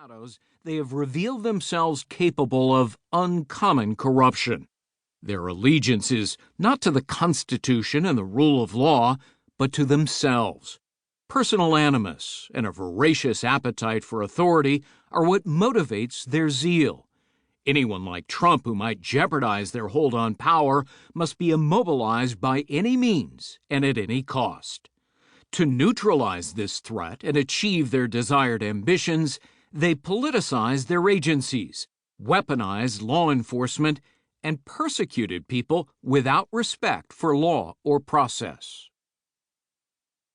shadows, they have revealed themselves capable of uncommon corruption. Their allegiance is not to the Constitution and the rule of law, but to themselves. Personal animus and a voracious appetite for authority are what motivates their zeal. Anyone like Trump who might jeopardize their hold on power must be immobilized by any means and at any cost. To neutralize this threat and achieve their desired ambitions, they politicized their agencies, weaponized law enforcement, and persecuted people without respect for law or process.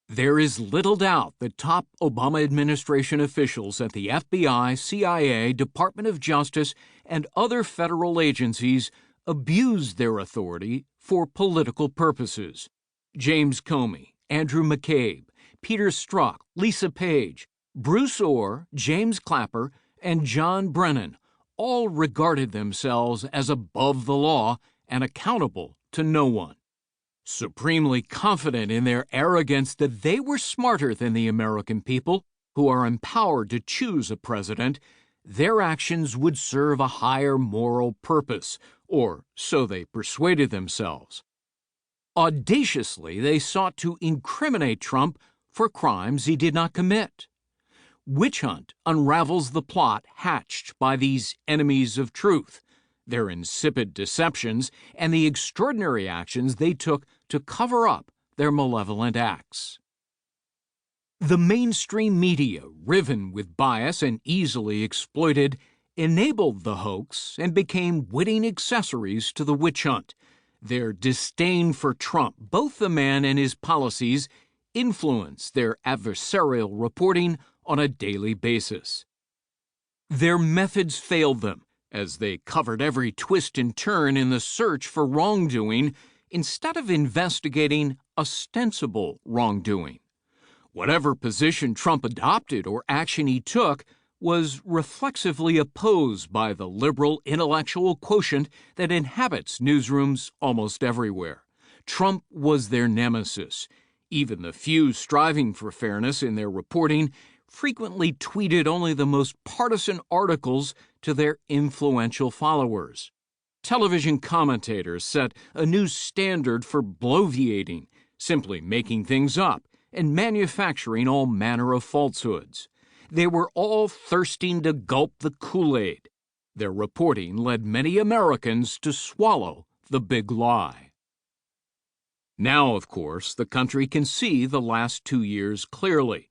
There is little doubt that top Obama administration officials at the FBI, CIA, Department of Justice, and other federal agencies abused their authority for political purposes. James Comey, Andrew McCabe, Peter Strzok, Lisa Page, Bruce Orr, James Clapper, and John Brennan all regarded themselves as above the law and accountable to no one. Supremely confident in their arrogance that they were smarter than the American people, who are empowered to choose a president, their actions would serve a higher moral purpose, or so they persuaded themselves. Audaciously, they sought to incriminate Trump for crimes he did not commit. Witch Hunt unravels the plot hatched by these enemies of truth, their insipid deceptions, and the extraordinary actions they took to cover up their malevolent acts. The mainstream media, riven with bias and easily exploited, enabled the hoax and became witting accessories to the witch hunt. Their disdain for Trump, both the man and his policies, influenced their adversarial reporting on a daily basis. Their methods failed them, as they covered every twist and turn in the search for wrongdoing instead of investigating ostensible wrongdoing. Whatever position Trump adopted or action he took was reflexively opposed by the liberal intellectual quotient that inhabits newsrooms almost everywhere. Trump was their nemesis. Even the few striving for fairness in their reporting frequently tweeted only the most partisan articles to their influential followers. Television commentators set a new standard for bloviating, simply making things up and manufacturing all manner of falsehoods. They were all thirsting to gulp the Kool-Aid. Their reporting led many Americans to swallow the big lie. Now, of course, the country can see the last 2 years clearly.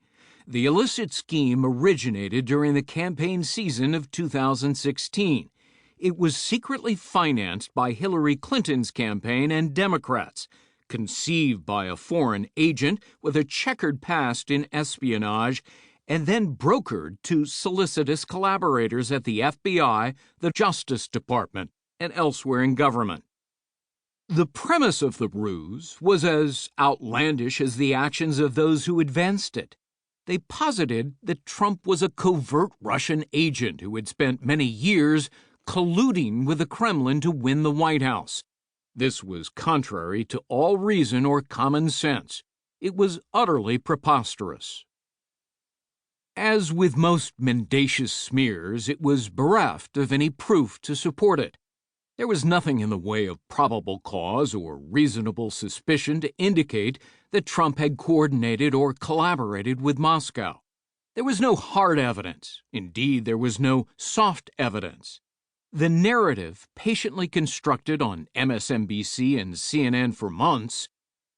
The illicit scheme originated during the campaign season of 2016. It was secretly financed by Hillary Clinton's campaign and Democrats, conceived by a foreign agent with a checkered past in espionage, and then brokered to solicitous collaborators at the FBI, the Justice Department, and elsewhere in government. The premise of the ruse was as outlandish as the actions of those who advanced it. They posited that Trump was a covert Russian agent who had spent many years colluding with the Kremlin to win the White House. This was contrary to all reason or common sense. It was utterly preposterous. As with most mendacious smears, it was bereft of any proof to support it. There was nothing in the way of probable cause or reasonable suspicion to indicate that Trump had coordinated or collaborated with Moscow. There was no hard evidence. Indeed, there was no soft evidence. The narrative, patiently constructed on MSNBC and CNN for months,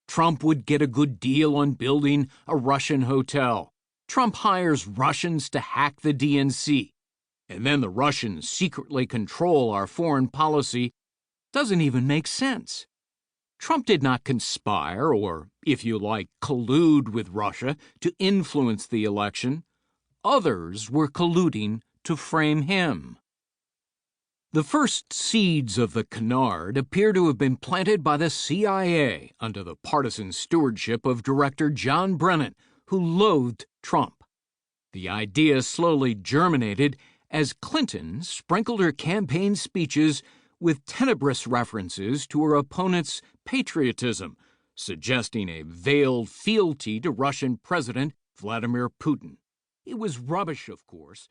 Trump would get a good deal on building a Russian hotel. Trump hires Russians to hack the DNC. And then the Russians secretly control our foreign policy, doesn't even make sense. Trump did not conspire or, if you like, collude with Russia to influence the election. Others were colluding to frame him. The first seeds of the canard appear to have been planted by the CIA under the partisan stewardship of Director John Brennan, who loathed Trump. The idea slowly germinated as Clinton sprinkled her campaign speeches with tenebrous references to her opponent's patriotism, suggesting a veiled fealty to Russian President Vladimir Putin. It was rubbish, of course,